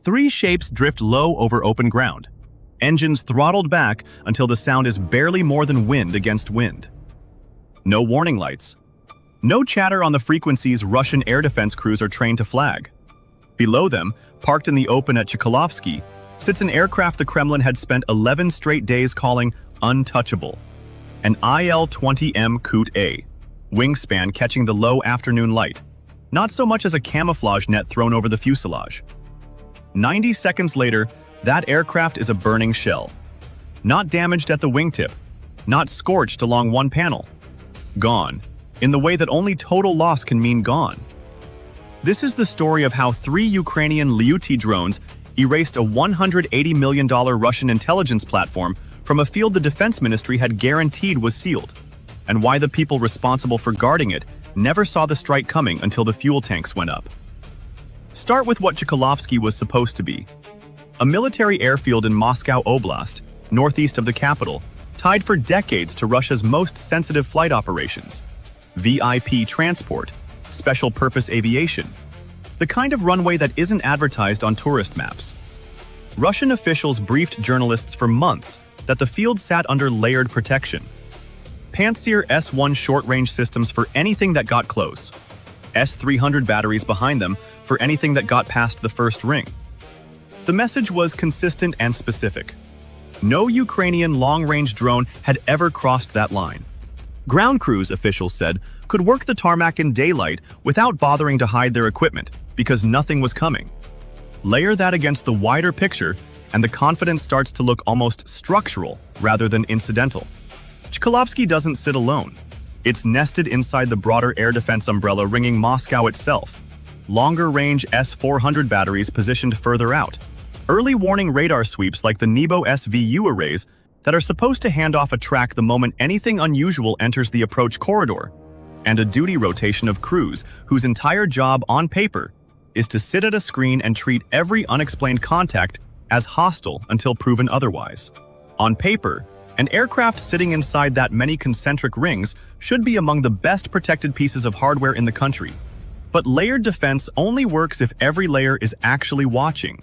Three shapes drift low over open ground. Engines throttled back until the sound is barely more than wind against wind. No warning lights. No chatter on the frequencies Russian air defense crews are trained to flag. Below them, parked in the open at Chkalovsky, sits an aircraft the Kremlin had spent 11 straight days calling untouchable. An Il-20M Coot-A, wingspan catching the low afternoon light, not so much as a camouflage net thrown over the fuselage. 90 seconds later, that aircraft is a burning shell. Not damaged at the wingtip, not scorched along one panel. Gone, in the way that only total loss can mean gone. This is the story of how 3 Ukrainian Lyutyi drones erased a $180 million Russian intelligence platform from a field the Defense Ministry had guaranteed was sealed, and why the people responsible for guarding it never saw the strike coming until the fuel tanks went up. Start with what Chkalovsky was supposed to be. A military airfield in Moscow Oblast, northeast of the capital, tied for decades to Russia's most sensitive flight operations. VIP transport, special purpose aviation, the kind of runway that isn't advertised on tourist maps. Russian officials briefed journalists for months that the field sat under layered protection. Pantsir S-1 short-range systems for anything that got close. S-300 batteries behind them for anything that got past the first ring. The message was consistent and specific. No Ukrainian long-range drone had ever crossed that line. Ground crews, officials said, could work the tarmac in daylight without bothering to hide their equipment because nothing was coming. Layer that against the wider picture, and the confidence starts to look almost structural rather than incidental. Chkalovsky doesn't sit alone. It's nested inside the broader air defense umbrella ringing Moscow itself. Longer-range S-400 batteries positioned further out. Early warning radar sweeps like the Nebo SVU arrays that are supposed to hand off a track the moment anything unusual enters the approach corridor. And a duty rotation of crews whose entire job on paper is to sit at a screen and treat every unexplained contact as hostile until proven otherwise. On paper, an aircraft sitting inside that many concentric rings should be among the best protected pieces of hardware in the country. But layered defense only works if every layer is actually watching.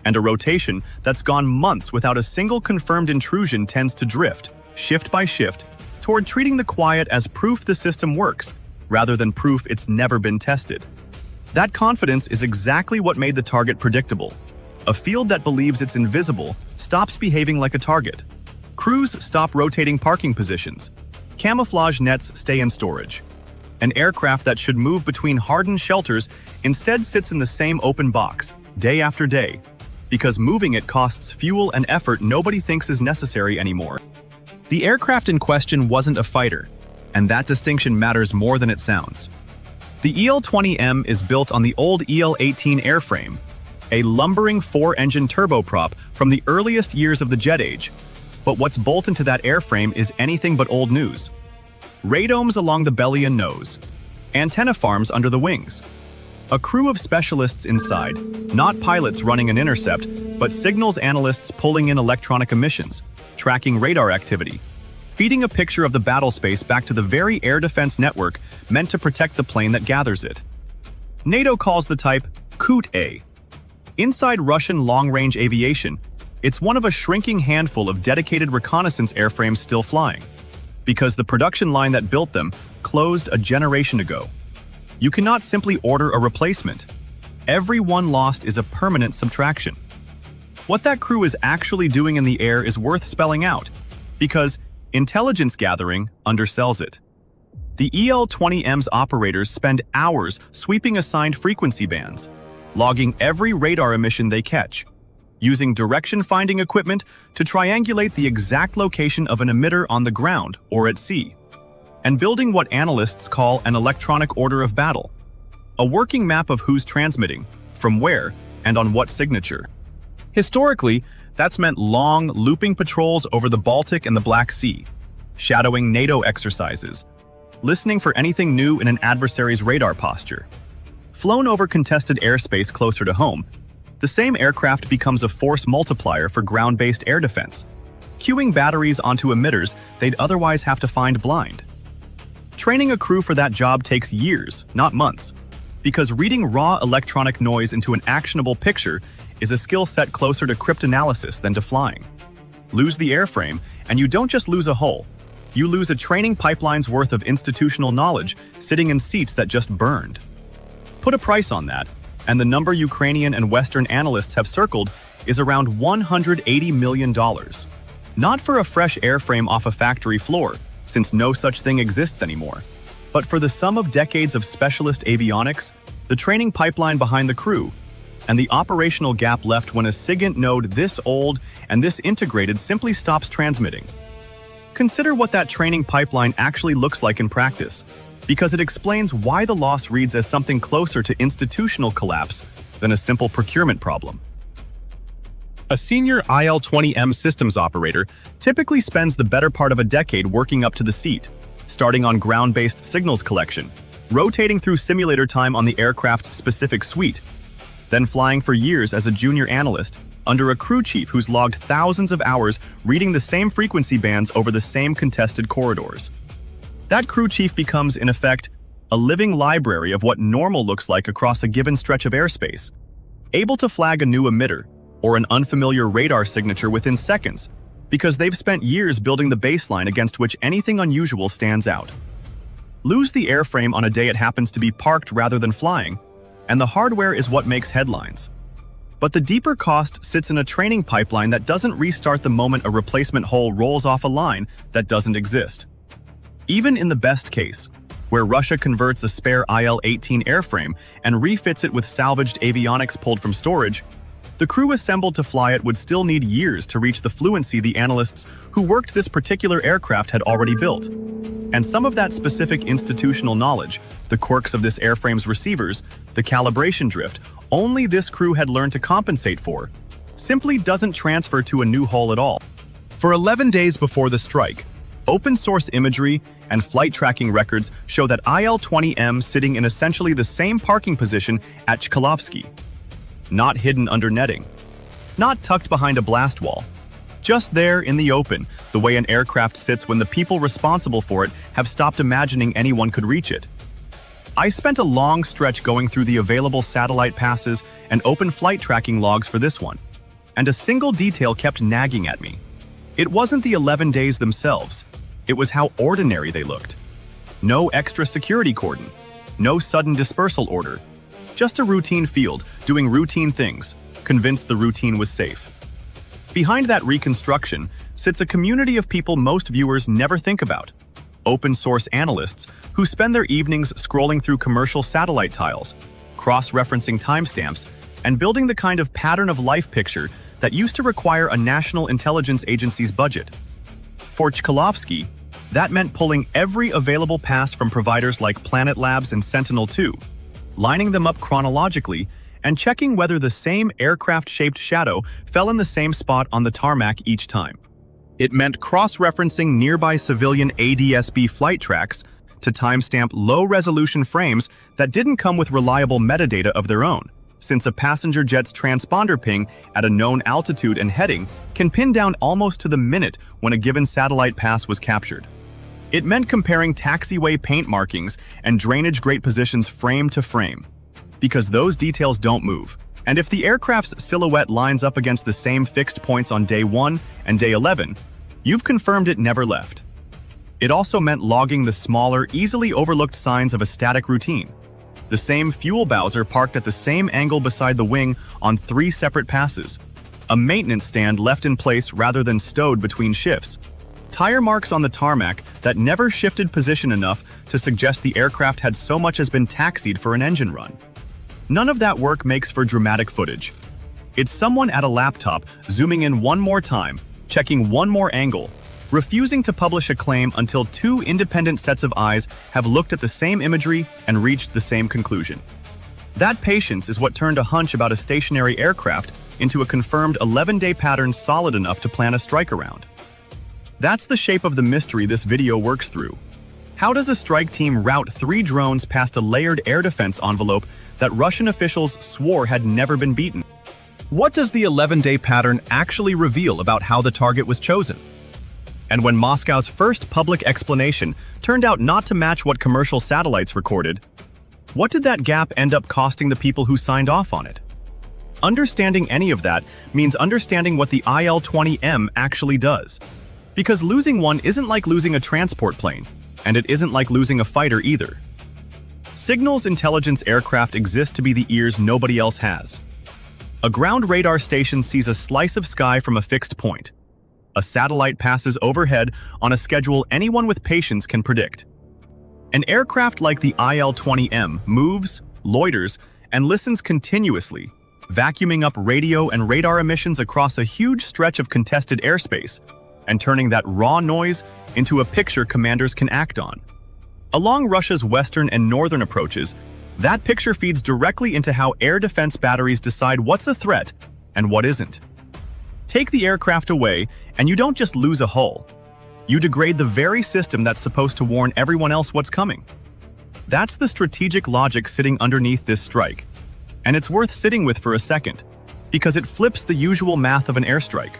And a rotation that's gone months without a single confirmed intrusion tends to drift, shift by shift, toward treating the quiet as proof the system works, rather than proof it's never been tested. That confidence is exactly what made the target predictable. A field that believes it's invisible stops behaving like a target. Crews stop rotating parking positions. Camouflage nets stay in storage. An aircraft that should move between hardened shelters instead sits in the same open box, day after day, because moving it costs fuel and effort nobody thinks is necessary anymore. The aircraft in question wasn't a fighter, and that distinction matters more than it sounds. The Il-20M is built on the old Il-18 airframe, a lumbering 4-engine turboprop from the earliest years of the jet age. But what's built into that airframe is anything but old news. Radomes along the belly and nose, antenna farms under the wings, a crew of specialists inside, not pilots running an intercept, but signals analysts pulling in electronic emissions, tracking radar activity, feeding a picture of the battle space back to the very air defense network meant to protect the plane that gathers it. NATO calls the type Coot-A. Inside Russian long-range aviation, it's one of a shrinking handful of dedicated reconnaissance airframes still flying, because the production line that built them closed a generation ago. You cannot simply order a replacement. Every one lost is a permanent subtraction. What that crew is actually doing in the air is worth spelling out, because intelligence gathering undersells it. The Il-20M's operators spend hours sweeping assigned frequency bands, logging every radar emission they catch, using direction-finding equipment to triangulate the exact location of an emitter on the ground or at sea, and building what analysts call an electronic order of battle, a working map of who's transmitting, from where, and on what signature. Historically, that's meant long, looping patrols over the Baltic and the Black Sea, shadowing NATO exercises, listening for anything new in an adversary's radar posture. Flown over contested airspace closer to home, the same aircraft becomes a force multiplier for ground-based air defense, queuing batteries onto emitters they'd otherwise have to find blind. Training a crew for that job takes years, not months. because reading raw electronic noise into an actionable picture is a skill set closer to cryptanalysis than to flying. Lose the airframe, and you don't just lose a hull. You lose a training pipeline's worth of institutional knowledge sitting in seats that just burned. Put a price on that, and the number Ukrainian and Western analysts have circled is around $180 million. Not for a fresh airframe off a factory floor, since no such thing exists anymore, but for the sum of decades of specialist avionics, the training pipeline behind the crew, and the operational gap left when a SIGINT node this old and this integrated simply stops transmitting. Consider what that training pipeline actually looks like in practice, because it explains why the loss reads as something closer to institutional collapse than a simple procurement problem. A senior Il-20M systems operator typically spends the better part of a decade working up to the seat, starting on ground-based signals collection, rotating through simulator time on the aircraft's specific suite, then flying for years as a junior analyst under a crew chief who's logged thousands of hours reading the same frequency bands over the same contested corridors. That crew chief becomes, in effect, a living library of what normal looks like across a given stretch of airspace, able to flag a new emitter or an unfamiliar radar signature within seconds, because they've spent years building the baseline against which anything unusual stands out. Lose the airframe on a day it happens to be parked rather than flying, and the hardware is what makes headlines. But the deeper cost sits in a training pipeline that doesn't restart the moment a replacement hull rolls off a line that doesn't exist. Even in the best case, where Russia converts a spare Il-18 airframe and refits it with salvaged avionics pulled from storage, the crew assembled to fly it would still need years to reach the fluency the analysts who worked this particular aircraft had already built. And some of that specific institutional knowledge, the quirks of this airframe's receivers, the calibration drift, only this crew had learned to compensate for, simply doesn't transfer to a new hull at all. For 11 days before the strike, open-source imagery and flight tracking records show that Il-20M sitting in essentially the same parking position at Chkalovsky. Not hidden under netting, not tucked behind a blast wall, just there in the open, the way an aircraft sits when the people responsible for it have stopped imagining anyone could reach it. I spent a long stretch going through the available satellite passes and open flight tracking logs for this one, and a single detail kept nagging at me. It wasn't the 11 days themselves, it was how ordinary they looked. No extra security cordon, no sudden dispersal order, just a routine field, doing routine things, convinced the routine was safe. Behind that reconstruction sits a community of people most viewers never think about. Open-source analysts who spend their evenings scrolling through commercial satellite tiles, cross-referencing timestamps, and building the kind of pattern-of-life picture that used to require a national intelligence agency's budget. For Chkalovsky, that meant pulling every available pass from providers like Planet Labs and Sentinel-2, lining them up chronologically, and checking whether the same aircraft-shaped shadow fell in the same spot on the tarmac each time. It meant cross-referencing nearby civilian ADS-B flight tracks to timestamp low-resolution frames that didn't come with reliable metadata of their own, since a passenger jet's transponder ping at a known altitude and heading can pin down almost to the minute when a given satellite pass was captured. It meant comparing taxiway paint markings and drainage grate positions frame to frame, because those details don't move. And if the aircraft's silhouette lines up against the same fixed points on day 1 and day 11, you've confirmed it never left. It also meant logging the smaller, easily overlooked signs of a static routine. The same fuel bowser parked at the same angle beside the wing on 3 separate passes, a maintenance stand left in place rather than stowed between shifts, tire marks on the tarmac that never shifted position enough to suggest the aircraft had so much as been taxied for an engine run. None of that work makes for dramatic footage. It's someone at a laptop zooming in one more time, checking one more angle, refusing to publish a claim until 2 independent sets of eyes have looked at the same imagery and reached the same conclusion. That patience is what turned a hunch about a stationary aircraft into a confirmed 11-day pattern solid enough to plan a strike around. That's the shape of the mystery this video works through. How does a strike team route 3 drones past a layered air defense envelope that Russian officials swore had never been beaten? What does the 11-day pattern actually reveal about how the target was chosen? And when Moscow's first public explanation turned out not to match what commercial satellites recorded, What did that gap end up costing the people who signed off on it? Understanding any of that means understanding what the Il-20M actually does. Because losing one isn't like losing a transport plane, and it isn't like losing a fighter either. Signals intelligence aircraft exist to be the ears nobody else has. A ground radar station sees a slice of sky from a fixed point. A satellite passes overhead on a schedule anyone with patience can predict. An aircraft like the Il-20M moves, loiters, and listens continuously, vacuuming up radio and radar emissions across a huge stretch of contested airspace, and turning that raw noise into a picture commanders can act on. Along Russia's western and northern approaches, that picture feeds directly into how air defense batteries decide what's a threat and what isn't. Take the aircraft away, and you don't just lose a hull. You degrade the very system that's supposed to warn everyone else what's coming. That's the strategic logic sitting underneath this strike. And it's worth sitting with for a second, because it flips the usual math of an airstrike.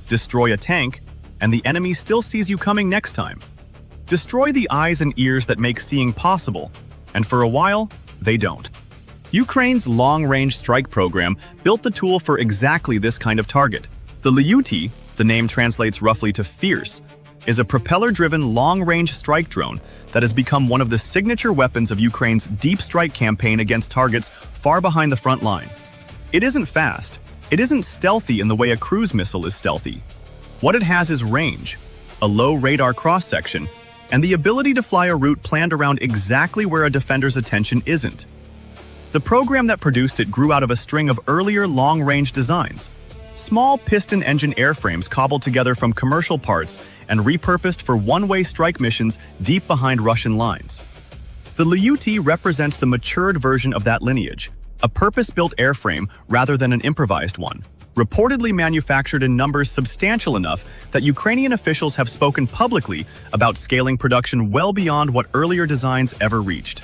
Destroy a tank, and the enemy still sees you coming next time. Destroy the eyes and ears that make seeing possible, and for a while, they don't. Ukraine's long-range strike program built the tool for exactly this kind of target. The Lyutyi, the name translates roughly to fierce, is a propeller-driven long-range strike drone that has become one of the signature weapons of Ukraine's deep strike campaign against targets far behind the front line. It isn't fast. It isn't stealthy in the way a cruise missile is stealthy. What it has is range, a low radar cross-section, and the ability to fly a route planned around exactly where a defender's attention isn't. The program that produced it grew out of a string of earlier long-range designs. Small piston engine airframes cobbled together from commercial parts and repurposed for one-way strike missions deep behind Russian lines. The Lyutyi represents the matured version of that lineage, a purpose-built airframe rather than an improvised one, reportedly manufactured in numbers substantial enough that Ukrainian officials have spoken publicly about scaling production well beyond what earlier designs ever reached.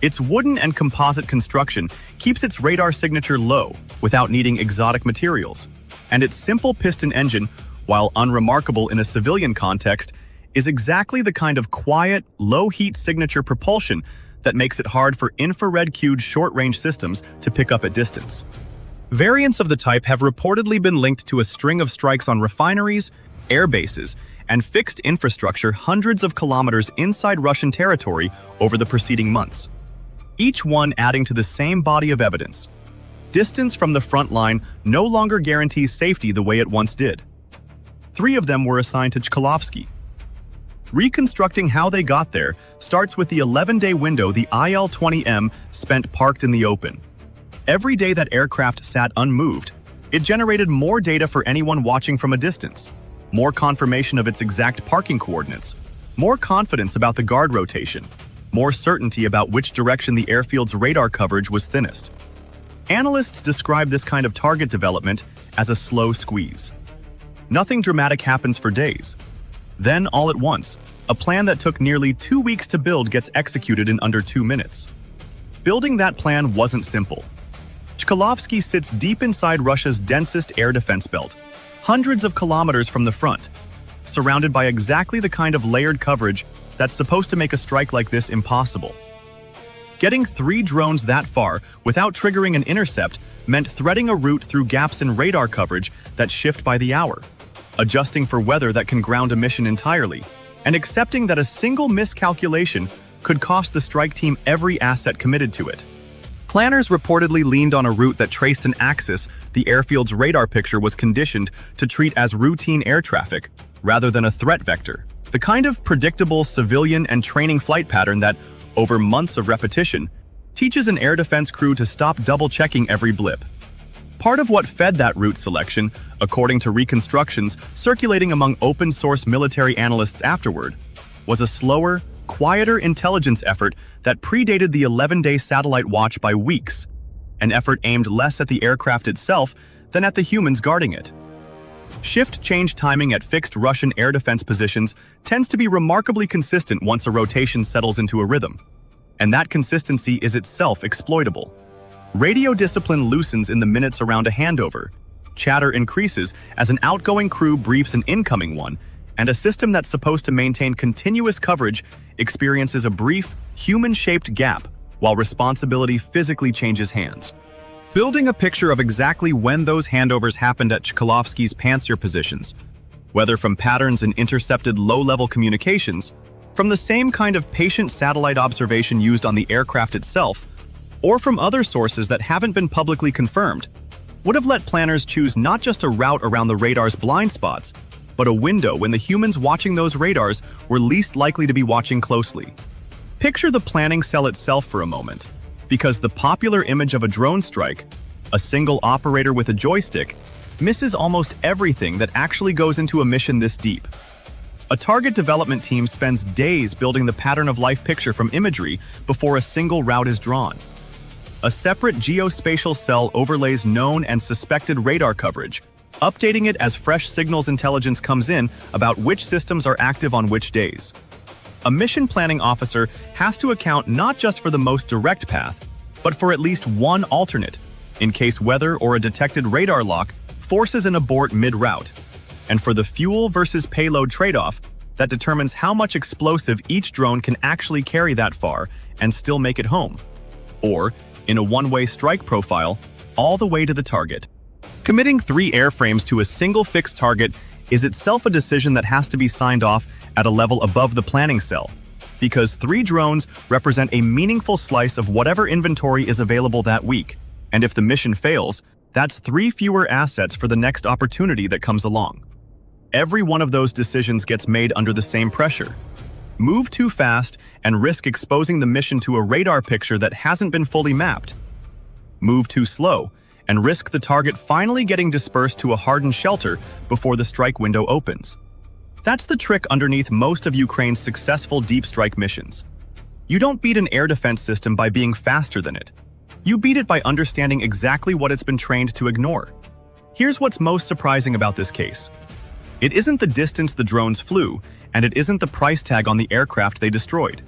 Its wooden and composite construction keeps its radar signature low without needing exotic materials, and its simple piston engine, while unremarkable in a civilian context, is exactly the kind of quiet, low-heat signature propulsion that makes it hard for infrared-cued short-range systems to pick up at distance. Variants of the type have reportedly been linked to a string of strikes on refineries, air bases, and fixed infrastructure hundreds of kilometers inside Russian territory over the preceding months. Each one adding to the same body of evidence. Distance from the front line no longer guarantees safety the way it once did. 3 of them were assigned to Chkalovsky. Reconstructing how they got there starts with the 11-day window the Il-20M spent parked in the open. Every day that aircraft sat unmoved, it generated more data for anyone watching from a distance, more confirmation of its exact parking coordinates, more confidence about the guard rotation, more certainty about which direction the airfield's radar coverage was thinnest. Analysts describe this kind of target development as a slow squeeze. Nothing dramatic happens for days. Then, all at once, a plan that took nearly 2 weeks to build gets executed in under 2 minutes. Building that plan wasn't simple. Chkalovsky sits deep inside Russia's densest air defense belt, hundreds of kilometers from the front, surrounded by exactly the kind of layered coverage that's supposed to make a strike like this impossible. Getting 3 drones that far without triggering an intercept meant threading a route through gaps in radar coverage that shift by the hour, adjusting for weather that can ground a mission entirely, and accepting that a single miscalculation could cost the strike team every asset committed to it. Planners reportedly leaned on a route that traced an axis the airfield's radar picture was conditioned to treat as routine air traffic, rather than a threat vector. The kind of predictable civilian and training flight pattern that, over months of repetition, teaches an air defense crew to stop double-checking every blip. Part of what fed that route selection, according to reconstructions circulating among open-source military analysts afterward, was a slower, quieter intelligence effort that predated the 11-day satellite watch by weeks, an effort aimed less at the aircraft itself than at the humans guarding it. Shift-change timing at fixed Russian air defense positions tends to be remarkably consistent once a rotation settles into a rhythm, and that consistency is itself exploitable. Radio discipline loosens in the minutes around a handover, chatter increases as an outgoing crew briefs an incoming one, and a system that's supposed to maintain continuous coverage experiences a brief, human-shaped gap while responsibility physically changes hands. Building a picture of exactly when those handovers happened at Chkalovsky's pantsir positions, whether from patterns in intercepted low-level communications, from the same kind of patient satellite observation used on the aircraft itself, or from other sources that haven't been publicly confirmed, would have let planners choose not just a route around the radar's blind spots, but a window when the humans watching those radars were least likely to be watching closely. Picture the planning cell itself for a moment, because the popular image of a drone strike, a single operator with a joystick, misses almost everything that actually goes into a mission this deep. A target development team spends days building the pattern-of-life picture from imagery before a single route is drawn. A separate geospatial cell overlays known and suspected radar coverage, updating it as fresh signals intelligence comes in about which systems are active on which days. A mission planning officer has to account not just for the most direct path, but for at least one alternate, in case weather or a detected radar lock forces an abort mid-route, and for the fuel versus payload trade-off that determines how much explosive each drone can actually carry that far and still make it home, or, in a one-way strike profile, all the way to the target. Committing 3 airframes to a single fixed target is itself a decision that has to be signed off at a level above the planning cell, because 3 drones represent a meaningful slice of whatever inventory is available that week, and if the mission fails, that's 3 fewer assets for the next opportunity that comes along. Every one of those decisions gets made under the same pressure. Move too fast and risk exposing the mission to a radar picture that hasn't been fully mapped. Move too slow and risk the target finally getting dispersed to a hardened shelter before the strike window opens. That's the trick underneath most of Ukraine's successful deep strike missions. You don't beat an air defense system by being faster than it. You beat it by understanding exactly what it's been trained to ignore. Here's what's most surprising about this case. It isn't the distance the drones flew, and it isn't the price tag on the aircraft they destroyed.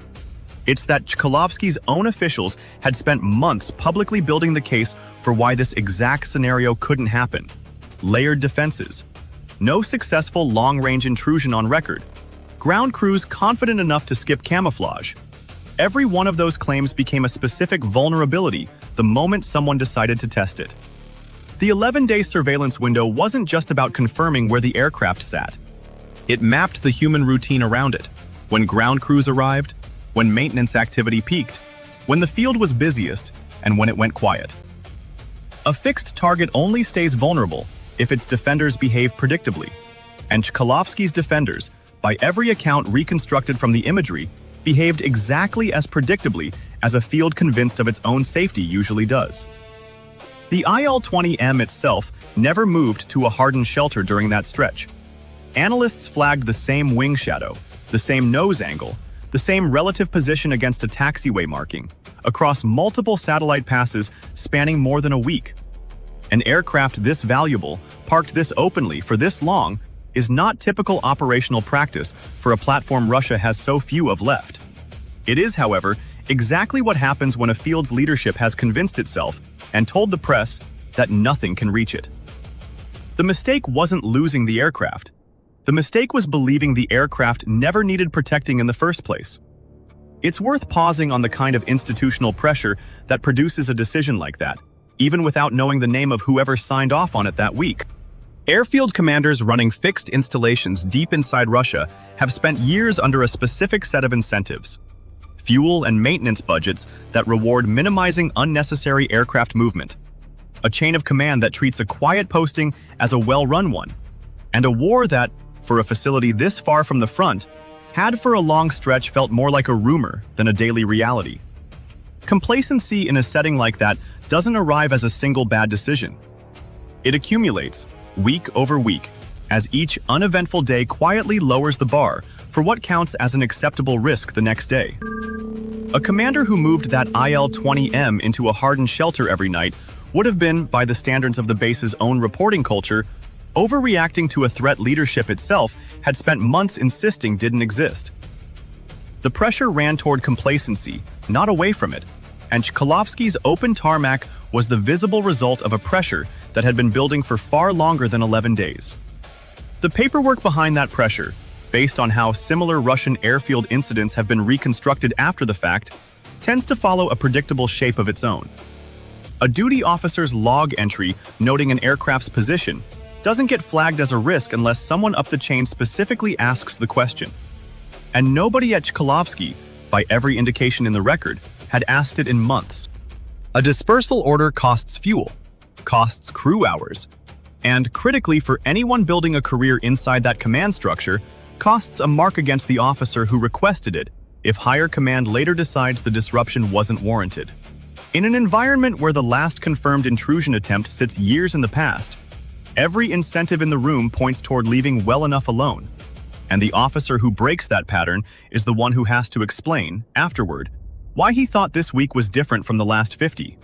It's that Chkalovsky's own officials had spent months publicly building the case for why this exact scenario couldn't happen. Layered defenses. No successful long-range intrusion on record. Ground crews confident enough to skip camouflage. Every one of those claims became a specific vulnerability the moment someone decided to test it. The 11-day surveillance window wasn't just about confirming where the aircraft sat. It mapped the human routine around it. When ground crews arrived, when maintenance activity peaked, when the field was busiest, and when it went quiet. A fixed target only stays vulnerable if its defenders behave predictably, and Chkalovsky's defenders, by every account reconstructed from the imagery, behaved exactly as predictably as a field convinced of its own safety usually does. The Il-20M itself never moved to a hardened shelter during that stretch. Analysts flagged the same wing shadow, the same nose angle, the same relative position against a taxiway marking, across multiple satellite passes spanning more than a week. An aircraft this valuable, parked this openly for this long, is not typical operational practice for a platform Russia has so few of left. It is, however, exactly what happens when a field's leadership has convinced itself and told the press that nothing can reach it. The mistake wasn't losing the aircraft. The mistake was believing the aircraft never needed protecting in the first place. It's worth pausing on the kind of institutional pressure that produces a decision like that, even without knowing the name of whoever signed off on it that week. Airfield commanders running fixed installations deep inside Russia have spent years under a specific set of incentives. Fuel and maintenance budgets that reward minimizing unnecessary aircraft movement. A chain of command that treats a quiet posting as a well-run one. And a war that, for a facility this far from the front, had for a long stretch felt more like a rumor than a daily reality. Complacency in a setting like that doesn't arrive as a single bad decision. It accumulates, week over week, as each uneventful day quietly lowers the bar for what counts as an acceptable risk the next day. A commander who moved that Il-20M into a hardened shelter every night would have been, by the standards of the base's own reporting culture, overreacting to a threat leadership itself had spent months insisting didn't exist. The pressure ran toward complacency, not away from it, and Chkalovsky's open tarmac was the visible result of a pressure that had been building for far longer than 11 days. The paperwork behind that pressure, based on how similar Russian airfield incidents have been reconstructed after the fact, tends to follow a predictable shape of its own. A duty officer's log entry noting an aircraft's position doesn't get flagged as a risk unless someone up the chain specifically asks the question. And nobody at Chkalovsky, by every indication in the record, had asked it in months. A dispersal order costs fuel, costs crew hours, and, critically for anyone building a career inside that command structure, costs a mark against the officer who requested it if higher command later decides the disruption wasn't warranted. In an environment where the last confirmed intrusion attempt sits years in the past, every incentive in the room points toward leaving well enough alone, and the officer who breaks that pattern is the one who has to explain, afterward, why he thought this week was different from the last 50.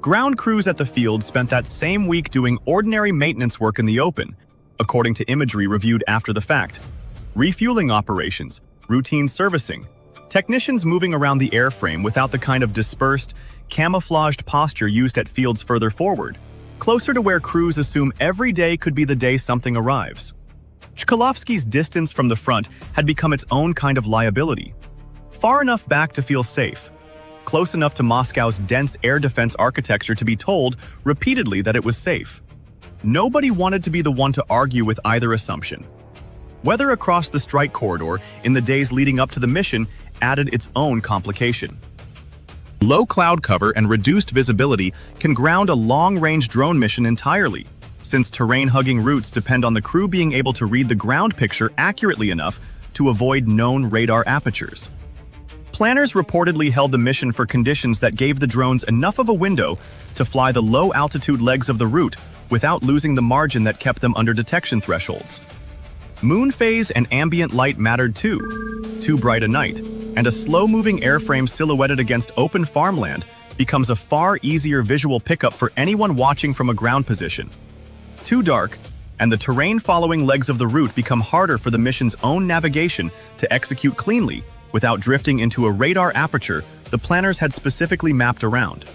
Ground crews at the field spent that same week doing ordinary maintenance work in the open, according to imagery reviewed after the fact. Refueling operations, routine servicing, technicians moving around the airframe without the kind of dispersed, camouflaged posture used at fields further forward, closer to where crews assume every day could be the day something arrives. Chkalovsky's distance from the front had become its own kind of liability. Far enough back to feel safe, close enough to Moscow's dense air defense architecture to be told repeatedly that it was safe. Nobody wanted to be the one to argue with either assumption. Weather across the strike corridor in the days leading up to the mission added its own complication. Low cloud cover and reduced visibility can ground a long-range drone mission entirely, since terrain-hugging routes depend on the crew being able to read the ground picture accurately enough to avoid known radar apertures. Planners reportedly held the mission for conditions that gave the drones enough of a window to fly the low-altitude legs of the route without losing the margin that kept them under detection thresholds. Moon phase and ambient light mattered too. Too bright a night, and a slow-moving airframe silhouetted against open farmland becomes a far easier visual pickup for anyone watching from a ground position. Too dark, and the terrain-following legs of the route become harder for the mission's own navigation to execute cleanly without drifting into a radar aperture the planners had specifically mapped around.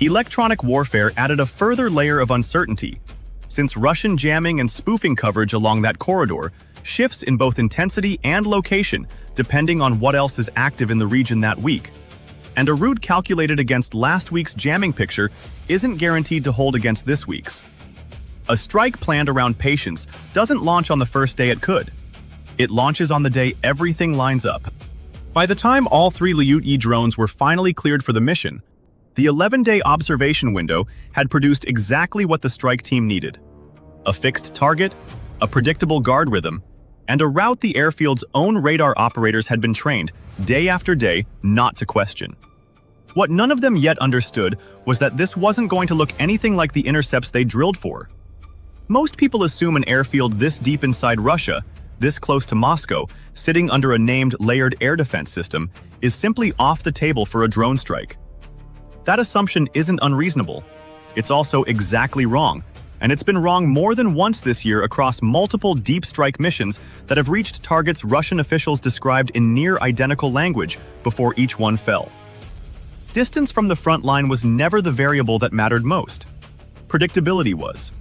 Electronic warfare added a further layer of uncertainty, since Russian jamming and spoofing coverage along that corridor shifts in both intensity and location depending on what else is active in the region that week. And a route calculated against last week's jamming picture isn't guaranteed to hold against this week's. A strike planned around patience doesn't launch on the first day it could. It launches on the day everything lines up. By the time all 3 Lyutyi drones were finally cleared for the mission, the 11-day observation window had produced exactly what the strike team needed: a fixed target, a predictable guard rhythm, and a route the airfield's own radar operators had been trained, day after day, not to question. What none of them yet understood was that this wasn't going to look anything like the intercepts they drilled for. Most people assume an airfield this deep inside Russia, this close to Moscow, sitting under a named layered air defense system, is simply off the table for a drone strike. That assumption isn't unreasonable. It's also exactly wrong, and it's been wrong more than once this year across multiple deep strike missions that have reached targets Russian officials described in near-identical language before each one fell. Distance from the front line was never the variable that mattered most. Predictability was.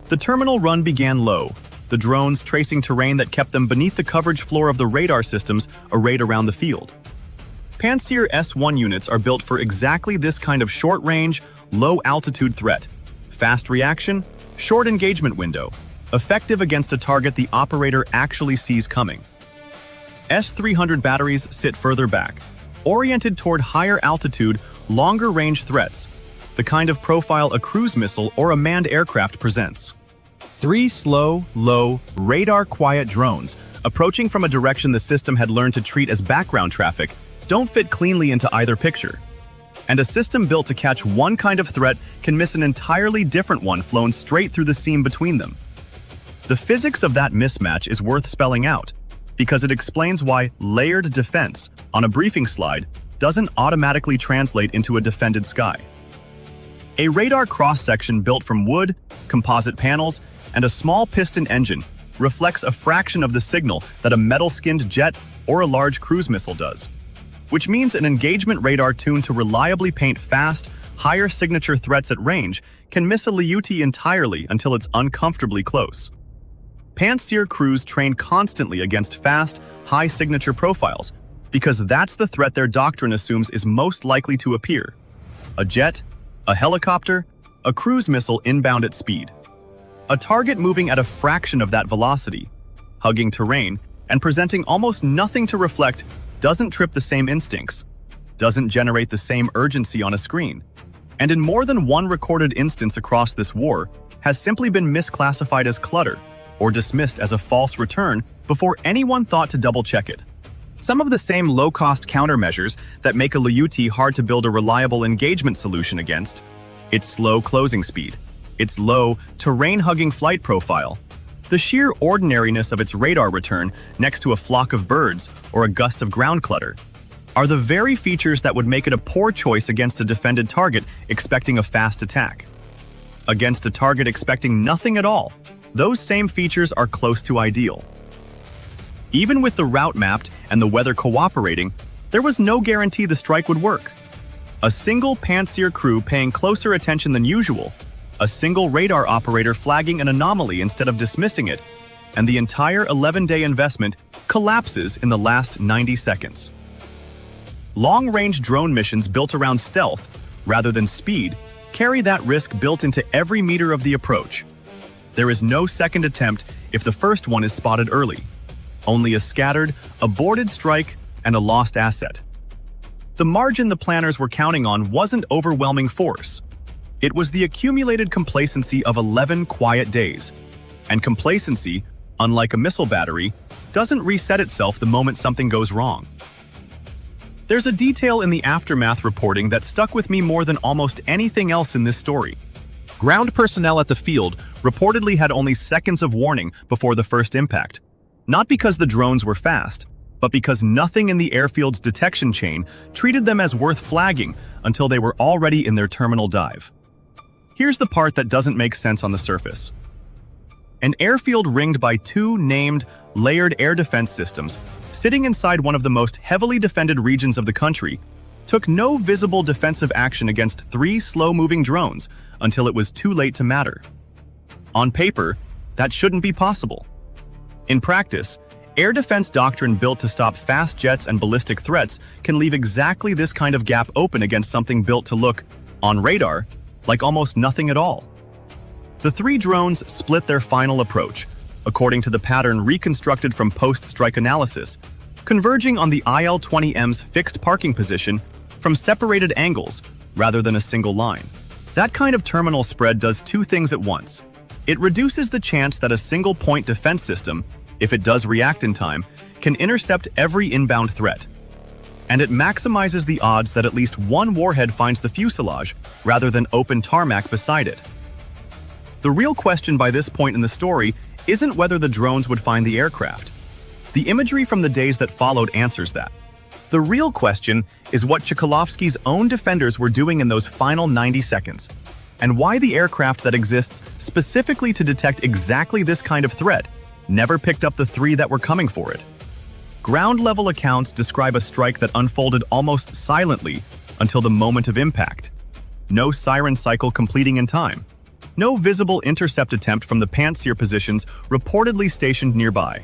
The terminal run began low, the drones tracing terrain that kept them beneath the coverage floor of the radar systems arrayed around the field. Pantsir S-1 units are built for exactly this kind of short-range, low-altitude threat. Fast reaction, short engagement window, effective against a target the operator actually sees coming. S-300 batteries sit further back, oriented toward higher altitude, longer-range threats, the kind of profile a cruise missile or a manned aircraft presents. 3 slow, low, radar-quiet drones, approaching from a direction the system had learned to treat as background traffic, don't fit cleanly into either picture. And a system built to catch one kind of threat can miss an entirely different one flown straight through the seam between them. The physics of that mismatch is worth spelling out, because it explains why layered defense on a briefing slide doesn't automatically translate into a defended sky. A radar cross-section built from wood, composite panels, and a small piston engine reflects a fraction of the signal that a metal-skinned jet or a large cruise missile does, which means an engagement radar tuned to reliably paint fast, higher signature threats at range can miss a Lyutyi entirely until it's uncomfortably close. Pantsir crews train constantly against fast, high signature profiles because that's the threat their doctrine assumes is most likely to appear. A jet, a helicopter, a cruise missile inbound at speed. A target moving at a fraction of that velocity, hugging terrain, and presenting almost nothing to reflect doesn't trip the same instincts, doesn't generate the same urgency on a screen, and in more than one recorded instance across this war, has simply been misclassified as clutter or dismissed as a false return before anyone thought to double-check it. Some of the same low-cost countermeasures that make a Lyutyi hard to build a reliable engagement solution against: its slow closing speed, its low, terrain-hugging flight profile, the sheer ordinariness of its radar return next to a flock of birds or a gust of ground clutter, are the very features that would make it a poor choice against a defended target expecting a fast attack. Against a target expecting nothing at all, those same features are close to ideal. Even with the route mapped and the weather cooperating, there was no guarantee the strike would work. A single Pantsir crew paying closer attention than usual, a single radar operator flagging an anomaly instead of dismissing it, and the entire 11-day investment collapses in the last 90 seconds. Long-range drone missions built around stealth, rather than speed, carry that risk built into every meter of the approach. There is no second attempt if the first one is spotted early. Only a scattered, aborted strike and a lost asset. The margin the planners were counting on wasn't overwhelming force. It was the accumulated complacency of 11 quiet days. And complacency, unlike a missile battery, doesn't reset itself the moment something goes wrong. There's a detail in the aftermath reporting that stuck with me more than almost anything else in this story. Ground personnel at the field reportedly had only seconds of warning before the first impact. Not because the drones were fast, but because nothing in the airfield's detection chain treated them as worth flagging until they were already in their terminal dive. Here's the part that doesn't make sense on the surface. An airfield ringed by two named, layered air defense systems, sitting inside one of the most heavily defended regions of the country, took no visible defensive action against three slow-moving drones until it was too late to matter. On paper, that shouldn't be possible. In practice, air defense doctrine built to stop fast jets and ballistic threats can leave exactly this kind of gap open against something built to look, on radar, like almost nothing at all. The three drones split their final approach, according to the pattern reconstructed from post-strike analysis, converging on the Il-20M's fixed parking position from separated angles rather than a single line. That kind of terminal spread does two things at once. It reduces the chance that a single-point defense system, if it does react in time, can intercept every inbound threat. And it maximizes the odds that at least one warhead finds the fuselage rather than open tarmac beside it. The real question by this point in the story isn't whether the drones would find the aircraft. The imagery from the days that followed answers that. The real question is what Chkalovsky's own defenders were doing in those final 90 seconds, and why the aircraft that exists specifically to detect exactly this kind of threat never picked up the three that were coming for it. Ground-level accounts describe a strike that unfolded almost silently until the moment of impact. No siren cycle completing in time. No visible intercept attempt from the Pantsir positions reportedly stationed nearby.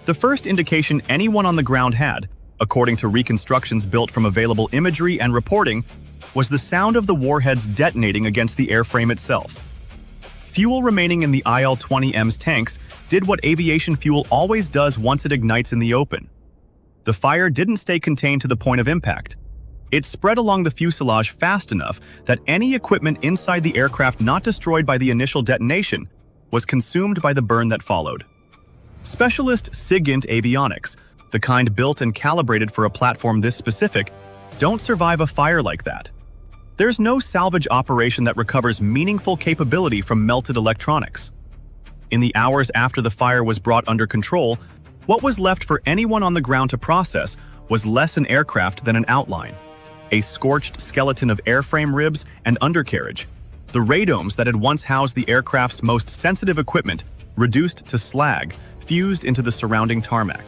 The first indication anyone on the ground had, according to reconstructions built from available imagery and reporting, was the sound of the warheads detonating against the airframe itself. Fuel remaining in the Il-20M's tanks did what aviation fuel always does once it ignites in the open. The fire didn't stay contained to the point of impact. It spread along the fuselage fast enough that any equipment inside the aircraft not destroyed by the initial detonation was consumed by the burn that followed. Specialist SIGINT avionics, the kind built and calibrated for a platform this specific, don't survive a fire like that. There's no salvage operation that recovers meaningful capability from melted electronics. In the hours after the fire was brought under control, what was left for anyone on the ground to process was less an aircraft than an outline. A scorched skeleton of airframe ribs and undercarriage, the radomes that had once housed the aircraft's most sensitive equipment, reduced to slag, fused into the surrounding tarmac.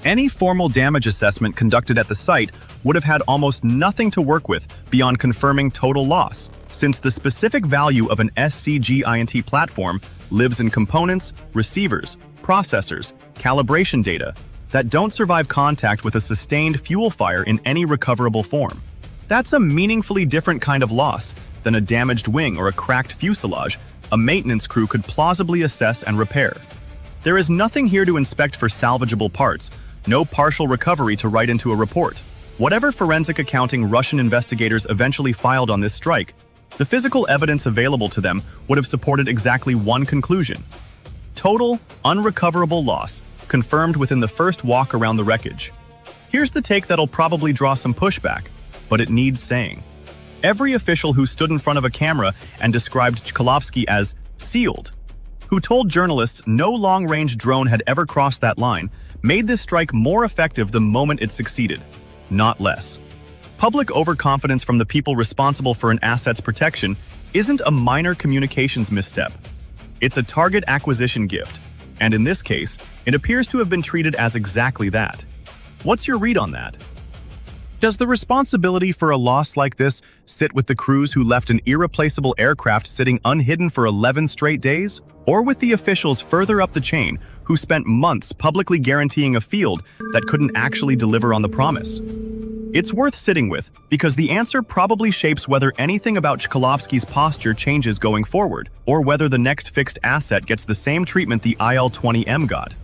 Any formal damage assessment conducted at the site would have had almost nothing to work with beyond confirming total loss, since the specific value of an SIGINT platform lives in components, receivers, processors, calibration data, that don't survive contact with a sustained fuel fire in any recoverable form. That's a meaningfully different kind of loss than a damaged wing or a cracked fuselage a maintenance crew could plausibly assess and repair. There is nothing here to inspect for salvageable parts, no partial recovery to write into a report. Whatever forensic accounting Russian investigators eventually filed on this strike, the physical evidence available to them would have supported exactly one conclusion: total, unrecoverable loss, confirmed within the first walk around the wreckage. Here's the take that'll probably draw some pushback, but it needs saying. Every official who stood in front of a camera and described Chkalovsky as sealed, who told journalists no long-range drone had ever crossed that line, made this strike more effective the moment it succeeded, not less. Public overconfidence from the people responsible for an asset's protection isn't a minor communications misstep. It's a target acquisition gift, and in this case, it appears to have been treated as exactly that. What's your read on that? Does the responsibility for a loss like this sit with the crews who left an irreplaceable aircraft sitting unhidden for 11 straight days? Or with the officials further up the chain who spent months publicly guaranteeing a field that couldn't actually deliver on the promise? It's worth sitting with, because the answer probably shapes whether anything about Chkalovsky's posture changes going forward, or whether the next fixed asset gets the same treatment the Il-20M got.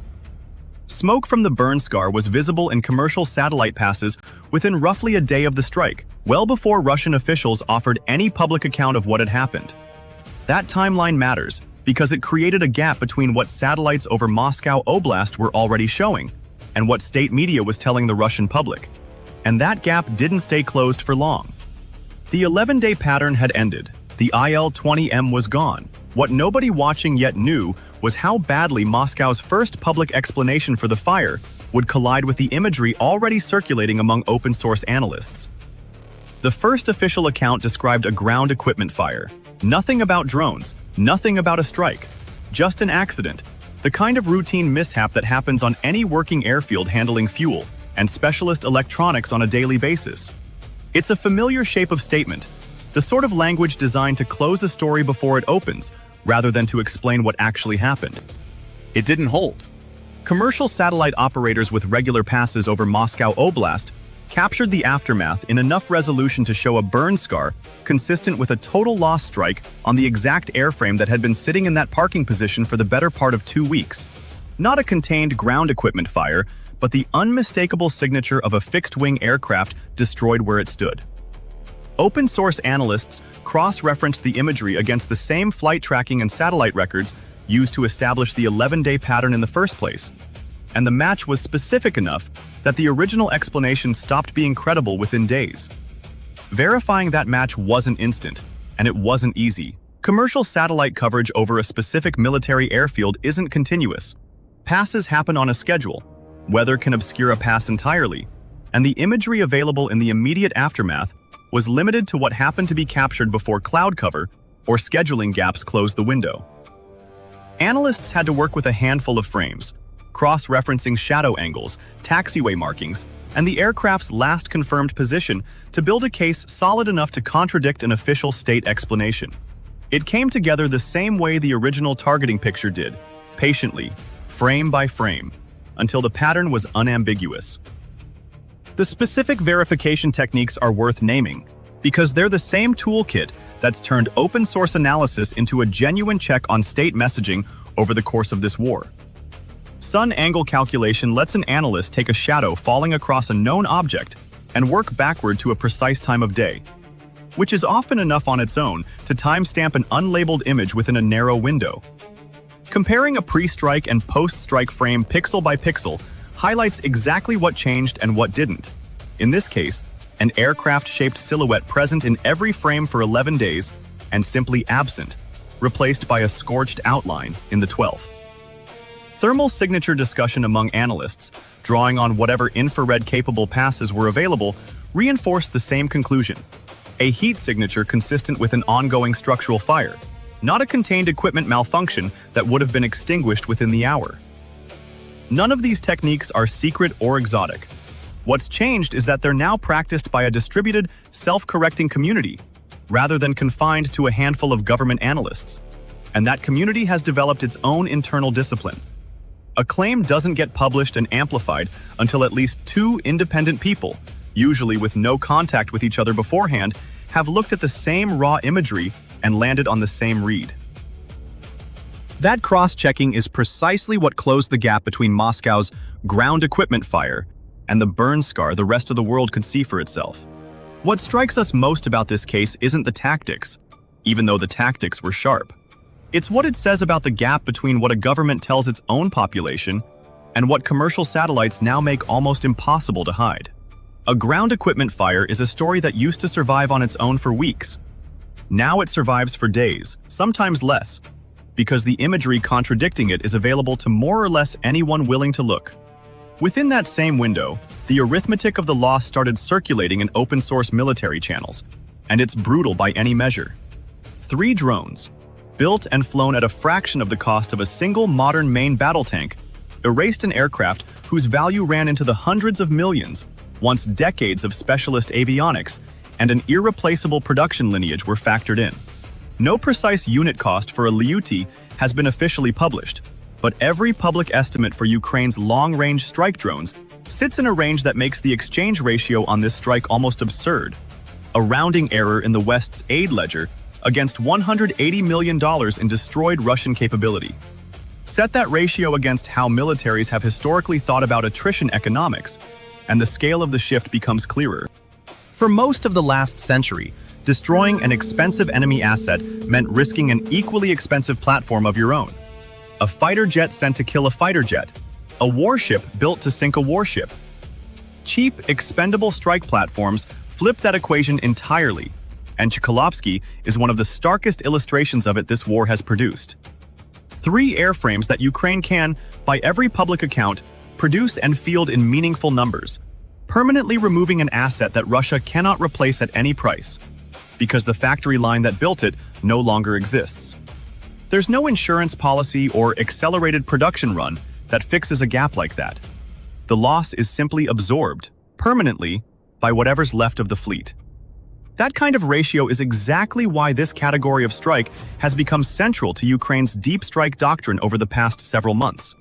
Smoke from the burn scar was visible in commercial satellite passes within roughly a day of the strike, well before Russian officials offered any public account of what had happened. That timeline matters because it created a gap between what satellites over Moscow Oblast were already showing and what state media was telling the Russian public. And that gap didn't stay closed for long. The 11-day pattern had ended. The Il-20M was gone. What nobody watching yet knew was how badly Moscow's first public explanation for the fire would collide with the imagery already circulating among open-source analysts. The first official account described a ground equipment fire. Nothing about drones, nothing about a strike. Just an accident, the kind of routine mishap that happens on any working airfield handling fuel and specialist electronics on a daily basis. It's a familiar shape of statement, the sort of language designed to close a story before it opens, rather than to explain what actually happened. It didn't hold. Commercial satellite operators with regular passes over Moscow Oblast captured the aftermath in enough resolution to show a burn scar consistent with a total loss strike on the exact airframe that had been sitting in that parking position for the better part of 2 weeks. Not a contained ground equipment fire, but the unmistakable signature of a fixed-wing aircraft destroyed where it stood. Open-source analysts cross-referenced the imagery against the same flight tracking and satellite records used to establish the 11-day pattern in the first place, and the match was specific enough that the original explanation stopped being credible within days. Verifying that match wasn't instant, and it wasn't easy. Commercial satellite coverage over a specific military airfield isn't continuous. Passes happen on a schedule. Weather can obscure a pass entirely, and the imagery available in the immediate aftermath was limited to what happened to be captured before cloud cover or scheduling gaps closed the window. Analysts had to work with a handful of frames, cross-referencing shadow angles, taxiway markings, and the aircraft's last confirmed position to build a case solid enough to contradict an official state explanation. It came together the same way the original targeting picture did, patiently, frame by frame, until the pattern was unambiguous. The specific verification techniques are worth naming, because they're the same toolkit that's turned open-source analysis into a genuine check on state messaging over the course of this war. Sun angle calculation lets an analyst take a shadow falling across a known object and work backward to a precise time of day, which is often enough on its own to timestamp an unlabeled image within a narrow window. Comparing a pre-strike and post-strike frame pixel by pixel highlights exactly what changed and what didn't. In this case, an aircraft-shaped silhouette present in every frame for 11 days and simply absent, replaced by a scorched outline in the 12th. Thermal signature discussion among analysts, drawing on whatever infrared-capable passes were available, reinforced the same conclusion: a heat signature consistent with an ongoing structural fire, not a contained equipment malfunction that would have been extinguished within the hour. None of these techniques are secret or exotic. What's changed is that they're now practiced by a distributed, self-correcting community, rather than confined to a handful of government analysts. And that community has developed its own internal discipline. A claim doesn't get published and amplified until at least two independent people, usually with no contact with each other beforehand, have looked at the same raw imagery and landed on the same read. That cross-checking is precisely what closed the gap between Moscow's ground equipment fire and the burn scar the rest of the world could see for itself. What strikes us most about this case isn't the tactics, even though the tactics were sharp. It's what it says about the gap between what a government tells its own population and what commercial satellites now make almost impossible to hide. A ground equipment fire is a story that used to survive on its own for weeks. Now it survives for days, sometimes less, because the imagery contradicting it is available to more or less anyone willing to look. Within that same window, the arithmetic of the loss started circulating in open-source military channels, and it's brutal by any measure. 3 drones, built and flown at a fraction of the cost of a single modern main battle tank, erased an aircraft whose value ran into the hundreds of millions, once decades of specialist avionics, and an irreplaceable production lineage were factored in. No precise unit cost for a Lyutyi has been officially published, but every public estimate for Ukraine's long-range strike drones sits in a range that makes the exchange ratio on this strike almost absurd, a rounding error in the West's aid ledger against $180 million in destroyed Russian capability. Set that ratio against how militaries have historically thought about attrition economics, and the scale of the shift becomes clearer. For most of the last century, destroying an expensive enemy asset meant risking an equally expensive platform of your own. A fighter jet sent to kill a fighter jet, a warship built to sink a warship. Cheap, expendable strike platforms flip that equation entirely, and Chkalovsky is one of the starkest illustrations of it this war has produced. 3 airframes that Ukraine can, by every public account, produce and field in meaningful numbers, permanently removing an asset that Russia cannot replace at any price, because the factory line that built it no longer exists. There's no insurance policy or accelerated production run that fixes a gap like that. The loss is simply absorbed, permanently, by whatever's left of the fleet. That kind of ratio is exactly why this category of strike has become central to Ukraine's deep strike doctrine over the past several months.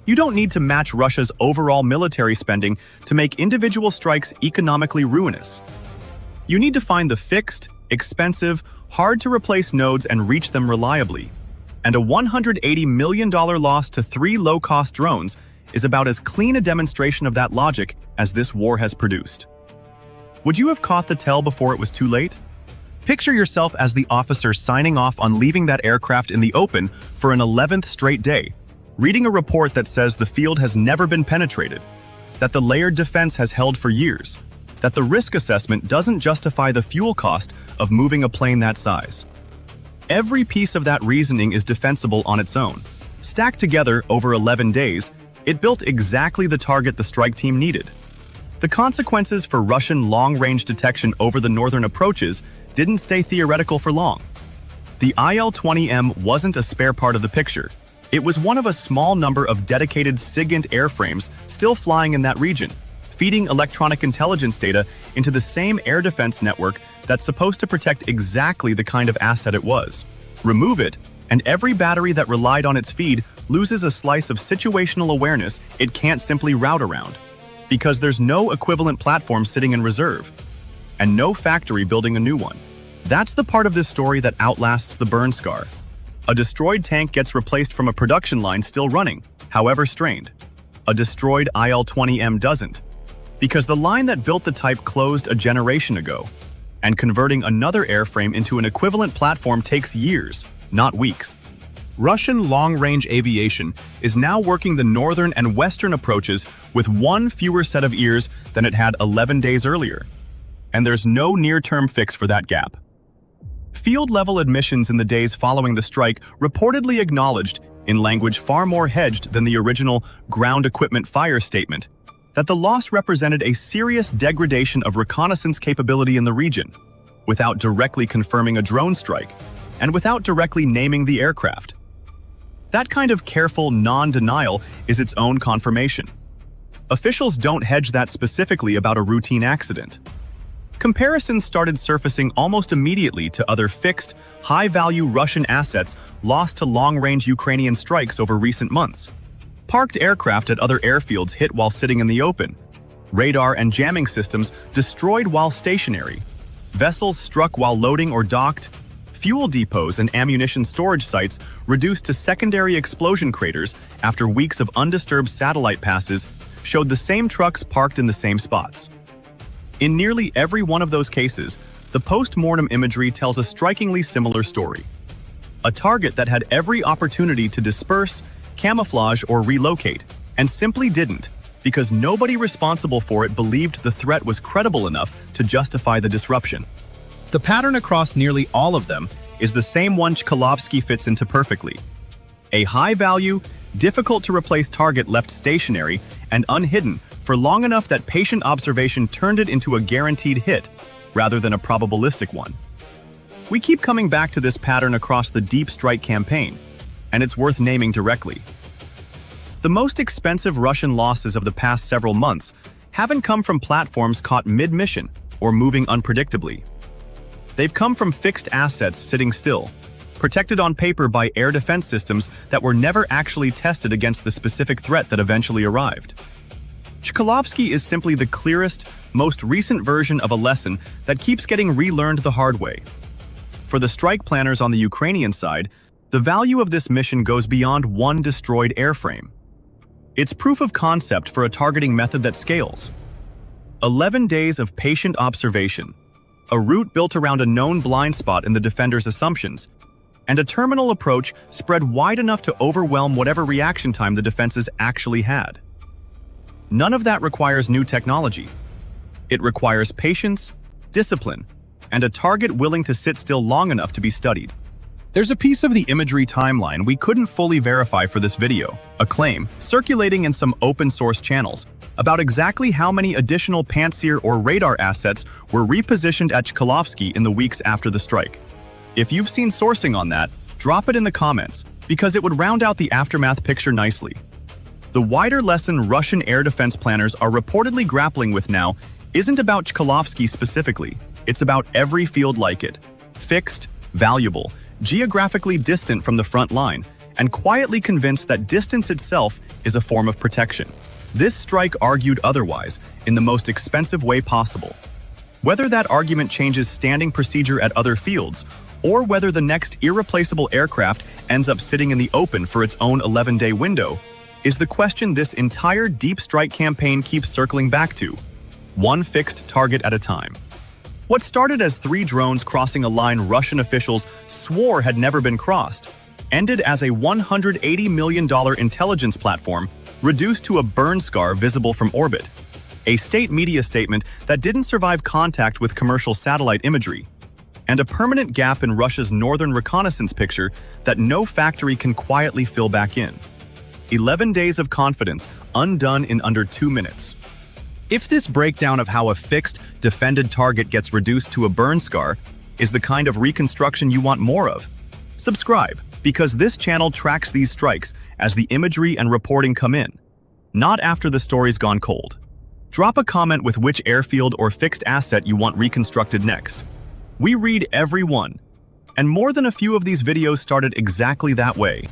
You don't need to match Russia's overall military spending to make individual strikes economically ruinous. You need to find the fixed, expensive, hard-to-replace nodes and reach them reliably. And a $180 million loss to 3 low-cost drones is about as clean a demonstration of that logic as this war has produced. Would you have caught the tell before it was too late? Picture yourself as the officer signing off on leaving that aircraft in the open for an 11th straight day, reading a report that says the field has never been penetrated, that the layered defense has held for years, that the risk assessment doesn't justify the fuel cost of moving a plane that size. Every piece of that reasoning is defensible on its own. Stacked together over 11 days, it built exactly the target the strike team needed. The consequences for Russian long-range detection over the northern approaches didn't stay theoretical for long. The Il-20M wasn't a spare part of the picture. It was one of a small number of dedicated SIGINT airframes still flying in that region, feeding electronic intelligence data into the same air defense network that's supposed to protect exactly the kind of asset it was. Remove it, and every battery that relied on its feed loses a slice of situational awareness it can't simply route around, because there's no equivalent platform sitting in reserve, and no factory building a new one. That's the part of this story that outlasts the burn scar. A destroyed tank gets replaced from a production line still running, however strained. A destroyed Il-20M doesn't, because the line that built the type closed a generation ago, and converting another airframe into an equivalent platform takes years, not weeks. Russian long-range aviation is now working the northern and western approaches with one fewer set of ears than it had 11 days earlier. And there's no near-term fix for that gap. Field-level admissions in the days following the strike reportedly acknowledged, in language far more hedged than the original ground equipment fire statement, that the loss represented a serious degradation of reconnaissance capability in the region, without directly confirming a drone strike, and without directly naming the aircraft. That kind of careful non-denial is its own confirmation. Officials don't hedge that specifically about a routine accident. Comparisons started surfacing almost immediately to other fixed, high-value Russian assets lost to long-range Ukrainian strikes over recent months. Parked aircraft at other airfields hit while sitting in the open. Radar and jamming systems destroyed while stationary. Vessels struck while loading or docked. Fuel depots and ammunition storage sites reduced to secondary explosion craters after weeks of undisturbed satellite passes showed the same trucks parked in the same spots. In nearly every one of those cases, the post-mortem imagery tells a strikingly similar story. A target that had every opportunity to disperse, camouflage, or relocate, and simply didn't, because nobody responsible for it believed the threat was credible enough to justify the disruption. The pattern across nearly all of them is the same one Chkalovsky fits into perfectly. A high-value, difficult-to-replace target left stationary and unhidden for long enough that patient observation turned it into a guaranteed hit, rather than a probabilistic one. We keep coming back to this pattern across the Deep Strike campaign, and it's worth naming directly. The most expensive Russian losses of the past several months haven't come from platforms caught mid-mission or moving unpredictably. They've come from fixed assets sitting still, protected on paper by air defense systems that were never actually tested against the specific threat that eventually arrived. Chkalovsky is simply the clearest, most recent version of a lesson that keeps getting relearned the hard way. For the strike planners on the Ukrainian side, the value of this mission goes beyond one destroyed airframe. It's proof of concept for a targeting method that scales. 11 days of patient observation, a route built around a known blind spot in the defender's assumptions, and a terminal approach spread wide enough to overwhelm whatever reaction time the defenses actually had. None of that requires new technology. It requires patience, discipline, and a target willing to sit still long enough to be studied. There's a piece of the imagery timeline we couldn't fully verify for this video, a claim circulating in some open-source channels about exactly how many additional Pantsir or radar assets were repositioned at Chkalovsky in the weeks after the strike. If you've seen sourcing on that, drop it in the comments, because it would round out the aftermath picture nicely. The wider lesson Russian air defense planners are reportedly grappling with now isn't about Chkalovsky specifically, it's about every field like it. Fixed, valuable, geographically distant from the front line, and quietly convinced that distance itself is a form of protection. This strike argued otherwise, in the most expensive way possible. Whether that argument changes standing procedure at other fields, or whether the next irreplaceable aircraft ends up sitting in the open for its own 11-day window, is the question this entire Deep Strike campaign keeps circling back to, one fixed target at a time. What started as 3 drones crossing a line Russian officials swore had never been crossed, ended as a $180 million intelligence platform reduced to a burn scar visible from orbit, a state media statement that didn't survive contact with commercial satellite imagery, and a permanent gap in Russia's northern reconnaissance picture that no factory can quietly fill back in. 11 days of confidence, undone in under 2 minutes. If this breakdown of how a fixed, defended target gets reduced to a burn scar is the kind of reconstruction you want more of, subscribe, because this channel tracks these strikes as the imagery and reporting come in, not after the story's gone cold. Drop a comment with which airfield or fixed asset you want reconstructed next. We read every one, and more than a few of these videos started exactly that way.